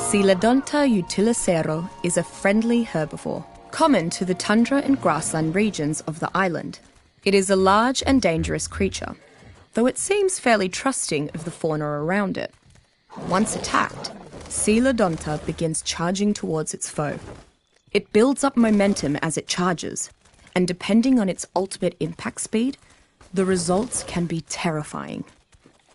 Coelodonta utilicero is a friendly herbivore, common to the tundra and grassland regions of the island. It is a large and dangerous creature, though it seems fairly trusting of the fauna around it. Once attacked, Coelodonta begins charging towards its foe. It builds up momentum as it charges, and depending on its ultimate impact speed, the results can be terrifying.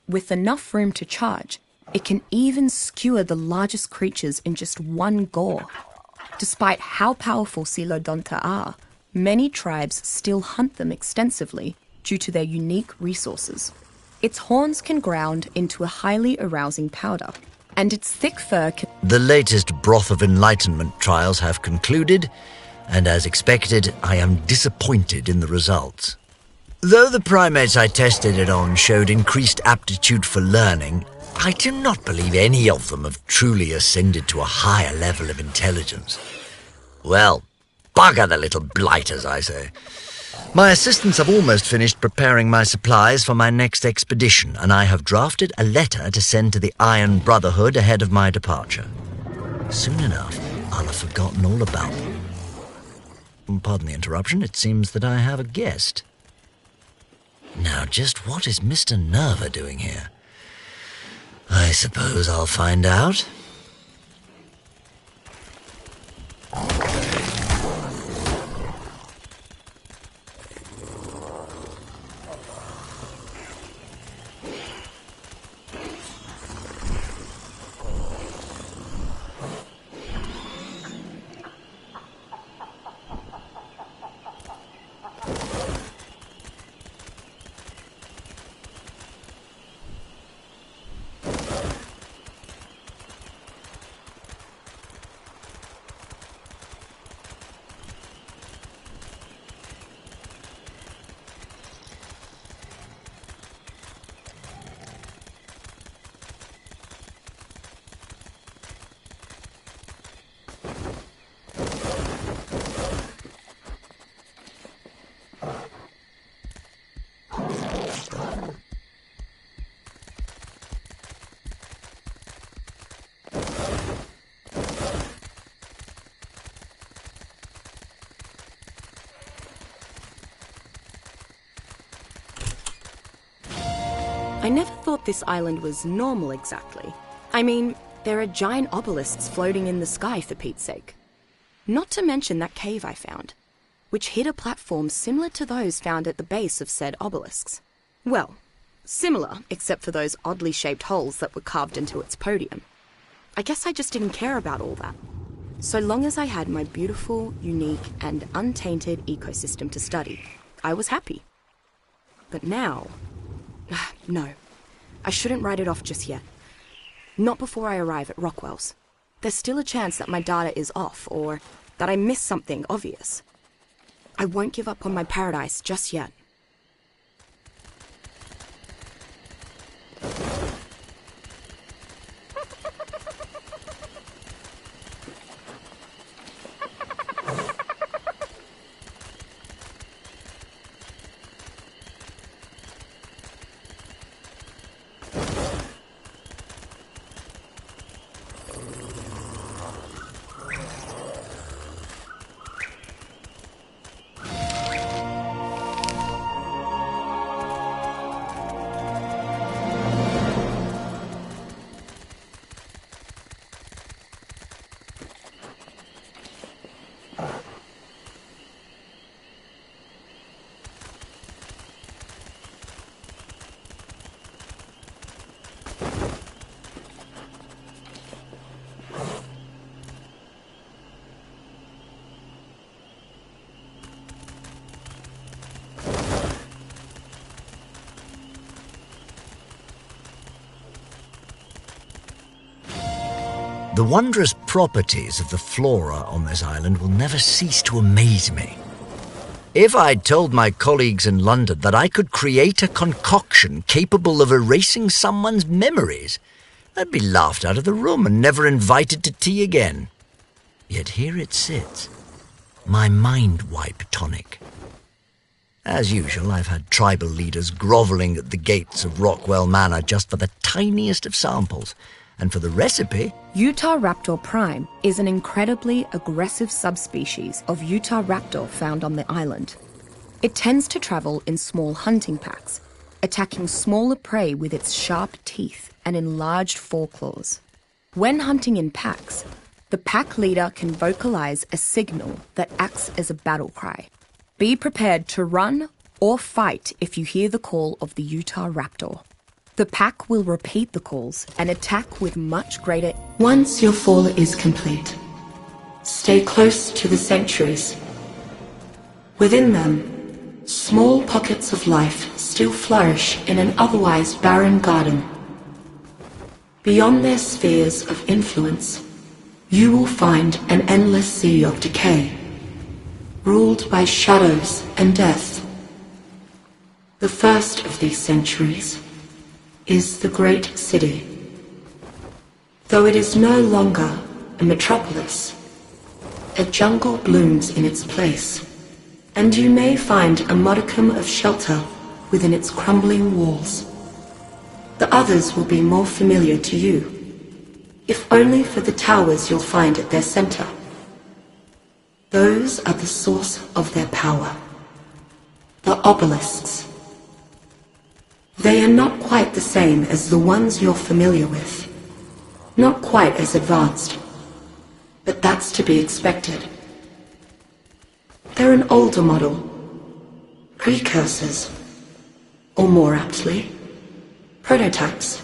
With enough room to charge, it can even skewer the largest creatures in just one gore. Despite how powerful Coelodonta are, many tribes still hunt them extensively due to their unique resources. Its horns can ground into a highly arousing powder, and its thick fur can... The latest Broth of Enlightenment trials have concluded, and as expected, I am disappointed in the results. Though the primates I tested it on showed increased aptitude for learning, I do not believe any of them have truly ascended to a higher level of intelligence. Well, bugger the little blighters, I say. My assistants have almost finished preparing my supplies for my next expedition, and I have drafted a letter to send to the Iron Brotherhood ahead of my departure. Soon enough, I'll have forgotten all about them. Pardon the interruption, it seems that I have a guest. Now, just what is Mr. Nerva doing here? I suppose I'll find out. I never thought this island was normal exactly. I mean, there are giant obelisks floating in the sky for Pete's sake. Not to mention that cave I found, which hid a platform similar to those found at the base of said obelisks. Well, similar except for those oddly shaped holes that were carved into its podium. I guess I just didn't care about all that. So long as I had my beautiful, unique, and untainted ecosystem to study, I was happy. But now... No, I shouldn't write it off just yet. Not before I arrive at Rockwell's. There's still a chance that my data is off, or that I missed something obvious. I won't give up on my paradise just yet. The wondrous properties of the flora on this island will never cease to amaze me. If I'd told my colleagues in London that I could create a concoction capable of erasing someone's memories, I'd be laughed out of the room and never invited to tea again. Yet here it sits, my mind wipe tonic. As usual, I've had tribal leaders grovelling at the gates of Rockwell Manor just for the tiniest of samples, And for the recipe, Utahraptor prime is an incredibly aggressive subspecies of Utahraptor found on the island. It tends to travel in small hunting packs, attacking smaller prey with its sharp teeth and enlarged foreclaws. When hunting in packs, the pack leader can vocalize a signal that acts as a battle cry. Be prepared to run or fight if you hear the call of the Utahraptor. The pack will repeat the calls and attack with much greater. Once your fall is complete, stay close to the sanctuaries. Within them, small pockets of life still flourish in an otherwise barren garden. Beyond their spheres of influence, you will find an endless sea of decay, ruled by shadows and death. The first of these sanctuaries is the Great City. Though it is no longer a metropolis, a jungle blooms in its place, and you may find a modicum of shelter within its crumbling walls. The others will be more familiar to you, if only for the towers you'll find at their center. Those are the source of their power, the obelisks. They are not quite the same as the ones you're familiar with, not quite as advanced, but that's to be expected. They're an older model, precursors, or more aptly, prototypes.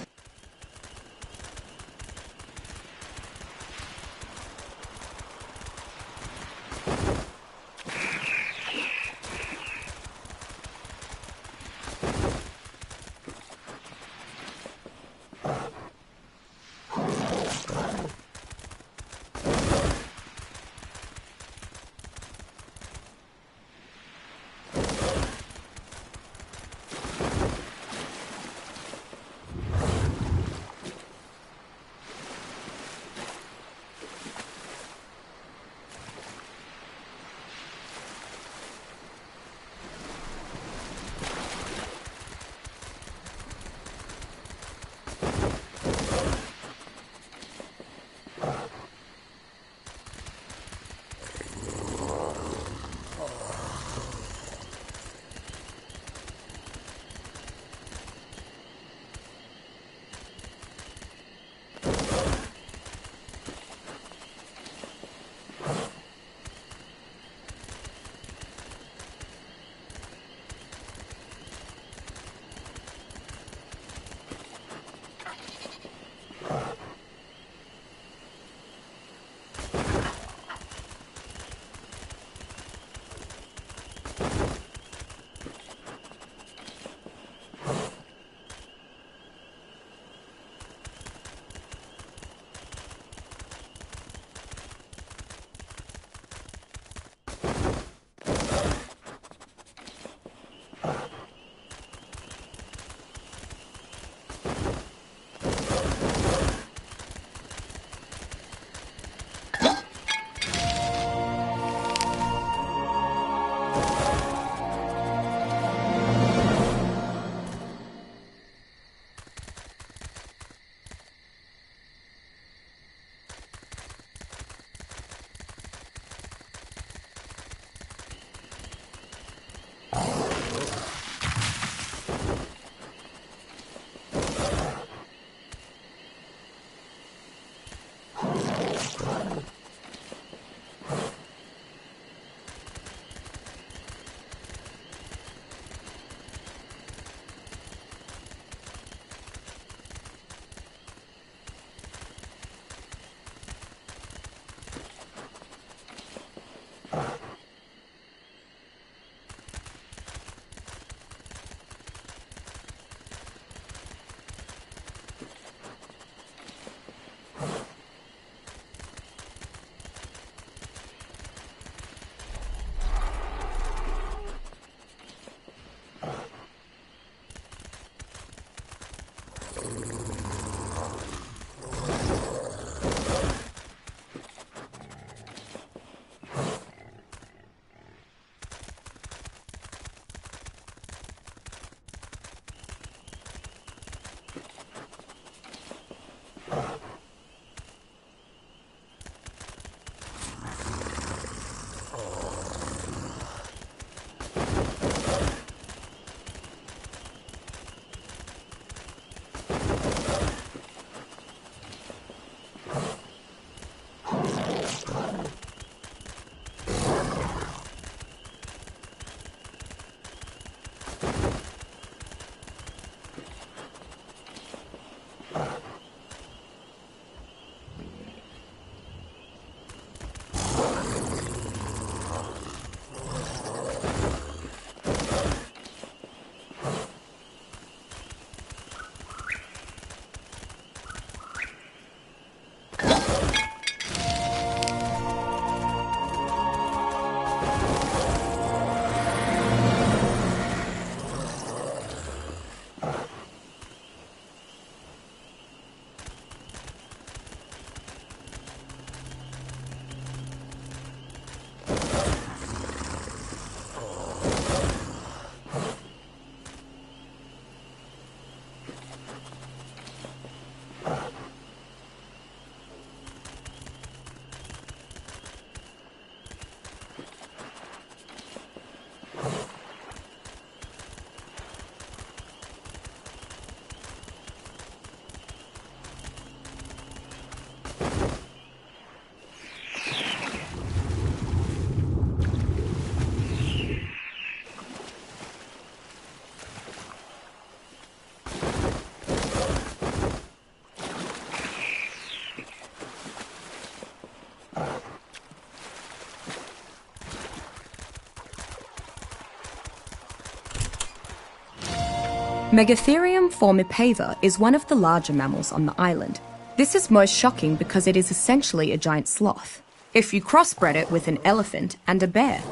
Megatherium formipava is one of the larger mammals on the island. This is most shocking because it is essentially a giant sloth, if you crossbred it with an elephant and a bear.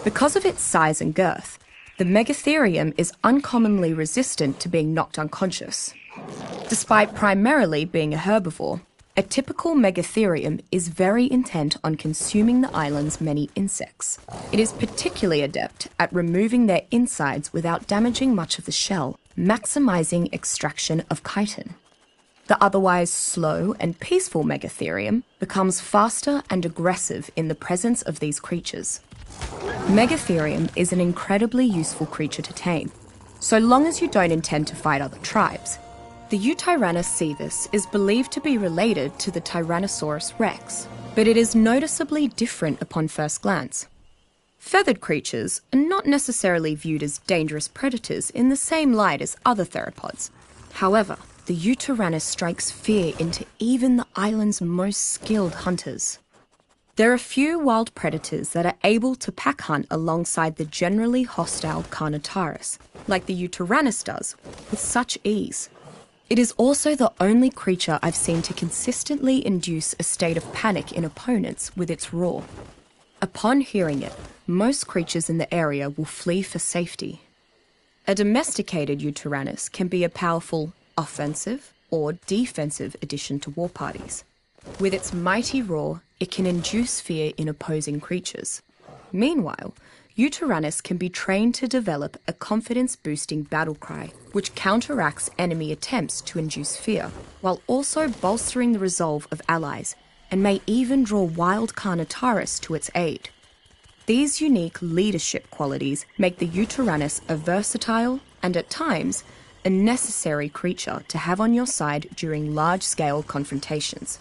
Because of its size and girth, the Megatherium is uncommonly resistant to being knocked unconscious. Despite primarily being a herbivore, a typical Megatherium is very intent on consuming the island's many insects. It is particularly adept at removing their insides without damaging much of the shell, maximizing extraction of chitin. The otherwise slow and peaceful Megatherium becomes faster and aggressive in the presence of these creatures. Megatherium is an incredibly useful creature to tame, so long as you don't intend to fight other tribes. The Eutyrannus sievus is believed to be related to the Tyrannosaurus rex, but it is noticeably different upon first glance. Feathered creatures are not necessarily viewed as dangerous predators in the same light as other theropods. However, the Eutyrannus strikes fear into even the island's most skilled hunters. There are few wild predators that are able to pack hunt alongside the generally hostile Carnotaurus, like the Eutyrannus does, with such ease. It is also the only creature I've seen to consistently induce a state of panic in opponents with its roar. Upon hearing it, most creatures in the area will flee for safety. A domesticated Eutyrannus can be a powerful offensive or defensive addition to war parties. With its mighty roar, it can induce fear in opposing creatures. Meanwhile, Eutyrannus can be trained to develop a confidence-boosting battle cry, which counteracts enemy attempts to induce fear, while also bolstering the resolve of allies, and may even draw wild Carnotaurus to its aid. These unique leadership qualities make the Eutyrannus a versatile and, at times, a necessary creature to have on your side during large-scale confrontations.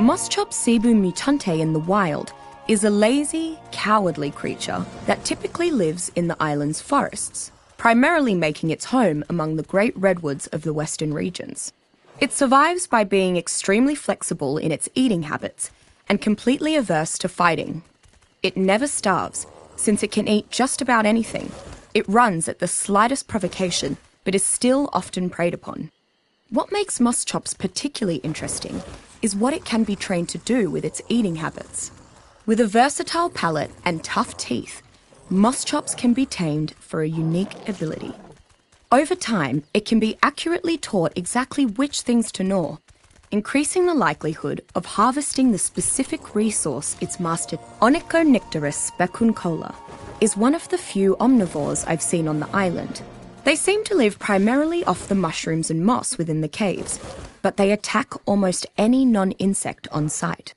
Moschop cebu mutante in the wild is a lazy, cowardly creature that typically lives in the island's forests, primarily making its home among the great redwoods of the western regions. It survives by being extremely flexible in its eating habits and completely averse to fighting. It never starves, since it can eat just about anything. It runs at the slightest provocation, but is still often preyed upon. What makes Moschops particularly interesting is what it can be trained to do with its eating habits. With a versatile palate and tough teeth, Moschops can be tamed for a unique ability. Over time, it can be accurately taught exactly which things to gnaw, increasing the likelihood of harvesting the specific resource it's mastered. Onychonycteris specuncola is one of the few omnivores I've seen on the island. They seem to live primarily off the mushrooms and moss within the caves, but they attack almost any non-insect on sight.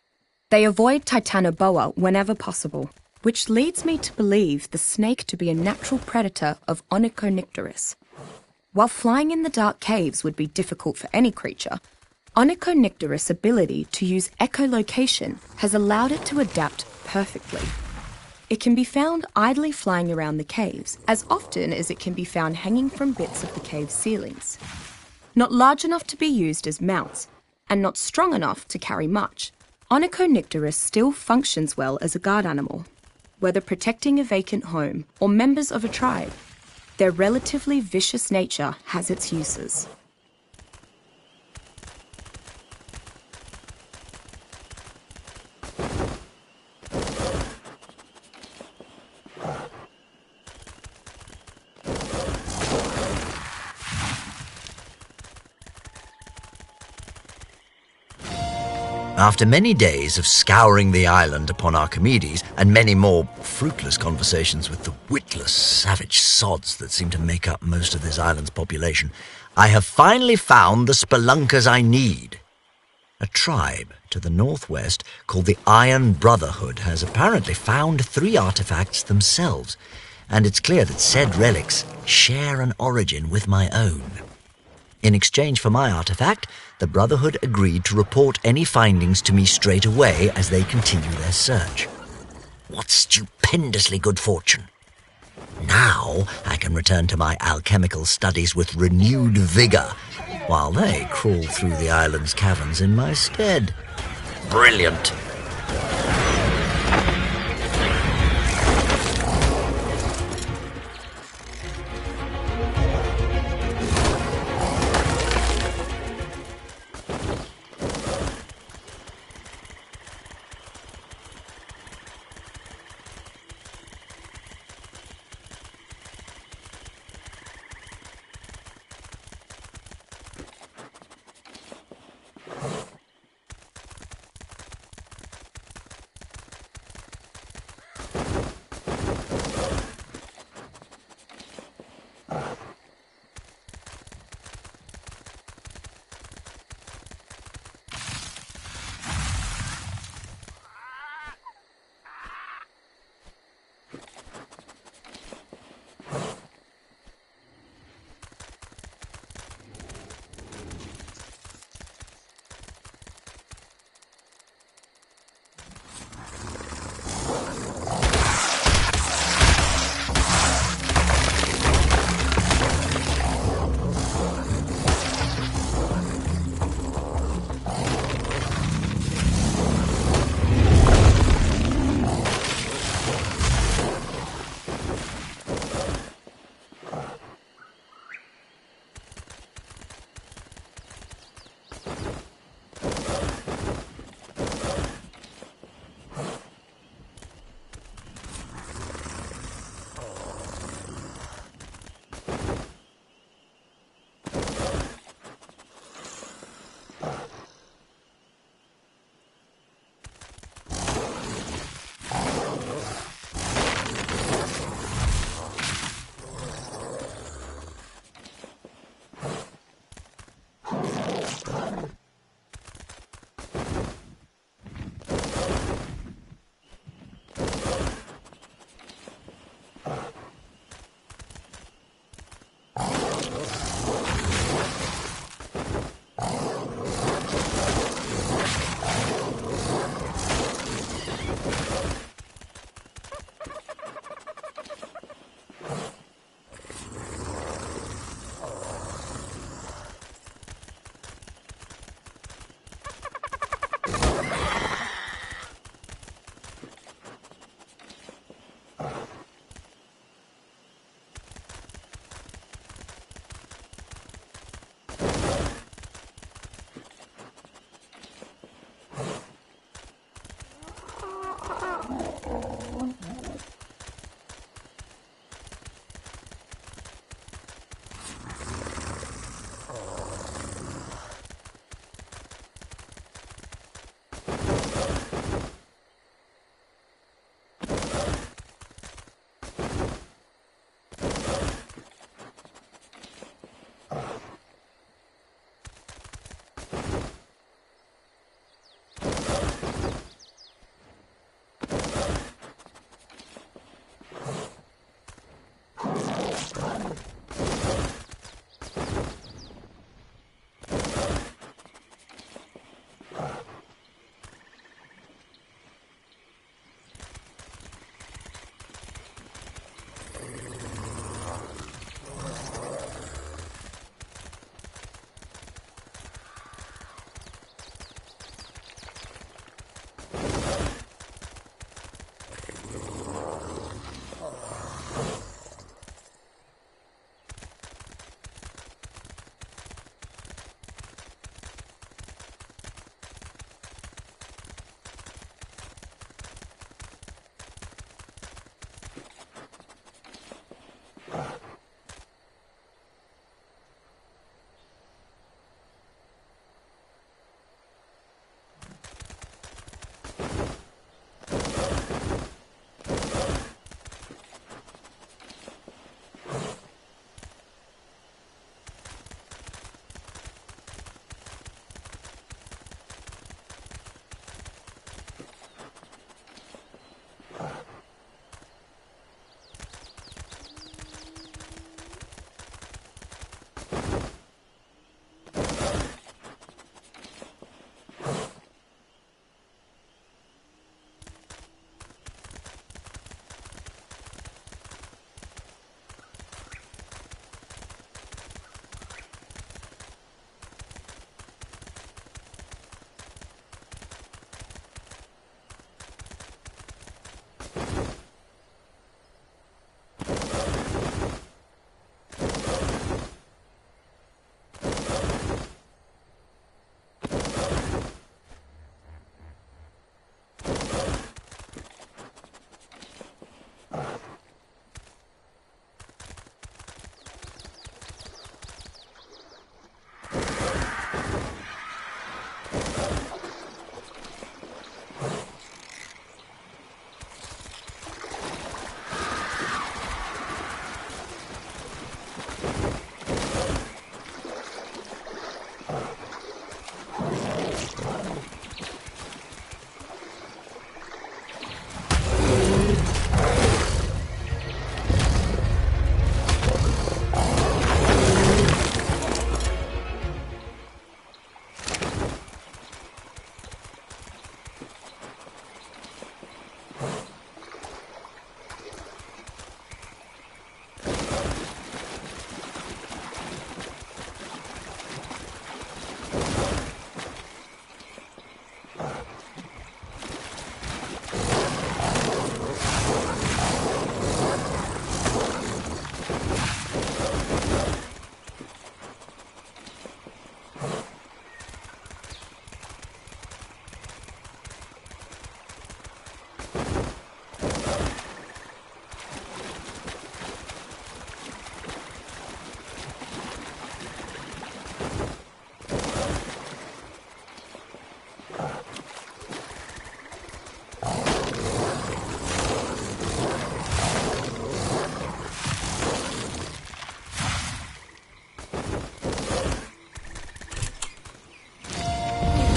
They avoid Titanoboa whenever possible, which leads me to believe the snake to be a natural predator of Onychonycteris. While flying in the dark caves would be difficult for any creature, Onychonycteris' ability to use echolocation has allowed it to adapt perfectly. It can be found idly flying around the caves, as often as it can be found hanging from bits of the cave ceilings. Not large enough to be used as mounts, and not strong enough to carry much, Onychonycteris still functions well as a guard animal, whether protecting a vacant home or members of a tribe. Their relatively vicious nature has its uses. After many days of scouring the island upon Archimedes, and many more fruitless conversations with the witless, savage sods that seem to make up most of this island's population, I have finally found the spelunkers I need. A tribe to the northwest called the Iron Brotherhood has apparently found 3 artifacts themselves, and it's clear that said relics share an origin with my own. In exchange for my artifact, the Brotherhood agreed to report any findings to me straight away as they continue their search. What stupendously good fortune! Now I can return to my alchemical studies with renewed vigor, while they crawl through the island's caverns in my stead. Brilliant!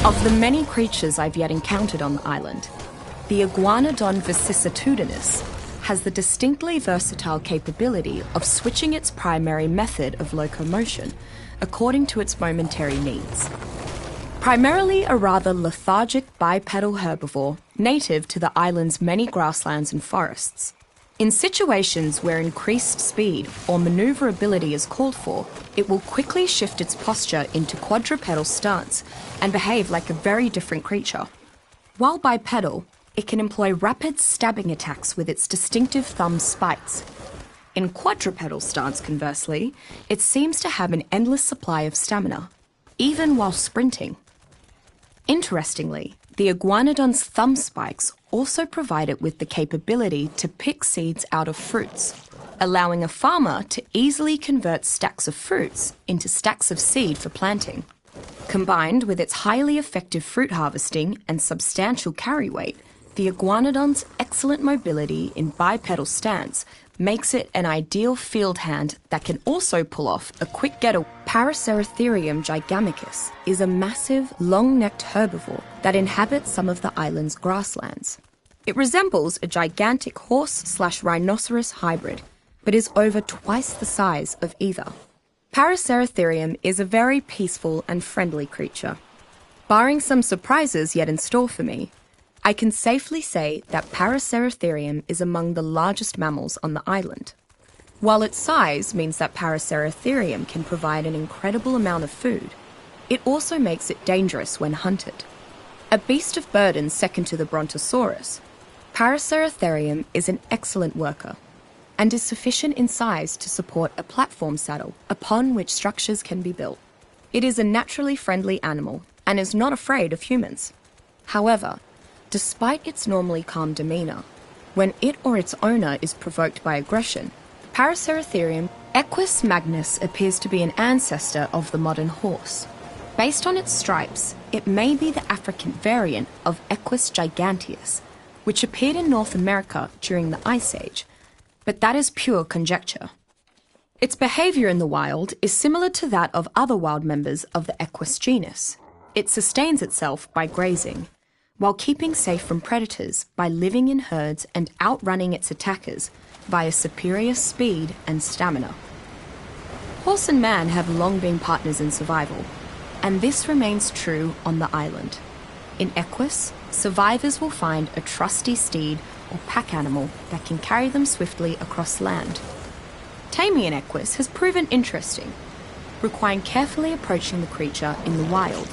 Of the many creatures I've yet encountered on the island, the Iguanodon vicissitudinus has the distinctly versatile capability of switching its primary method of locomotion according to its momentary needs. Primarily a rather lethargic bipedal herbivore native to the island's many grasslands and forests, in situations where increased speed or maneuverability is called for, it will quickly shift its posture into quadrupedal stance and behave like a very different creature. While bipedal, it can employ rapid stabbing attacks with its distinctive thumb spikes. In quadrupedal stance, conversely, it seems to have an endless supply of stamina, even while sprinting. Interestingly, the iguanodon's thumb spikes also provide it with the capability to pick seeds out of fruits, allowing a farmer to easily convert stacks of fruits into stacks of seed for planting. Combined with its highly effective fruit harvesting and substantial carry weight, the iguanodon's excellent mobility in bipedal stance makes it an ideal field hand that can also pull off a quick getaway. Paraceratherium gigamicus is a massive, long-necked herbivore that inhabits some of the island's grasslands. It resembles a gigantic horse/rhinoceros hybrid, but is over twice the size of either. Paraceratherium is a very peaceful and friendly creature. Barring some surprises yet in store for me, I can safely say that Paraceratherium is among the largest mammals on the island. While its size means that Paraceratherium can provide an incredible amount of food, it also makes it dangerous when hunted. A beast of burden second to the Brontosaurus, Paraceratherium is an excellent worker and is sufficient in size to support a platform saddle upon which structures can be built. It is a naturally friendly animal and is not afraid of humans. However, despite its normally calm demeanour, when it or its owner is provoked by aggression, Paraceratherium Equus magnus appears to be an ancestor of the modern horse. Based on its stripes, it may be the African variant of Equus giganteus, which appeared in North America during the Ice Age, but that is pure conjecture. Its behaviour in the wild is similar to that of other wild members of the Equus genus. It sustains itself by grazing, while keeping safe from predators by living in herds and outrunning its attackers via superior speed and stamina. Horse and man have long been partners in survival, and this remains true on the island. In Equus, survivors will find a trusty steed or pack animal that can carry them swiftly across land. Taming an Equus has proven interesting, requiring carefully approaching the creature in the wild,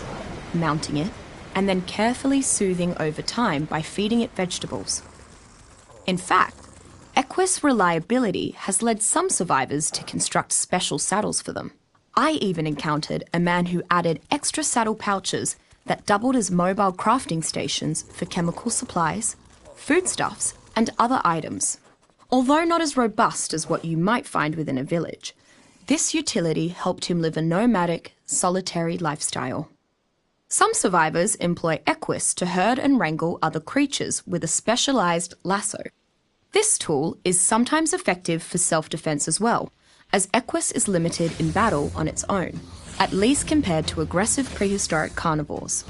mounting it, and then carefully soothing over time by feeding it vegetables. In fact, Equus reliability has led some survivors to construct special saddles for them. I even encountered a man who added extra saddle pouches that doubled as mobile crafting stations for chemical supplies, foodstuffs, and other items. Although not as robust as what you might find within a village, this utility helped him live a nomadic, solitary lifestyle. Some survivors employ Equus to herd and wrangle other creatures with a specialised lasso. This tool is sometimes effective for self-defence as well, as Equus is limited in battle on its own, at least compared to aggressive prehistoric carnivores.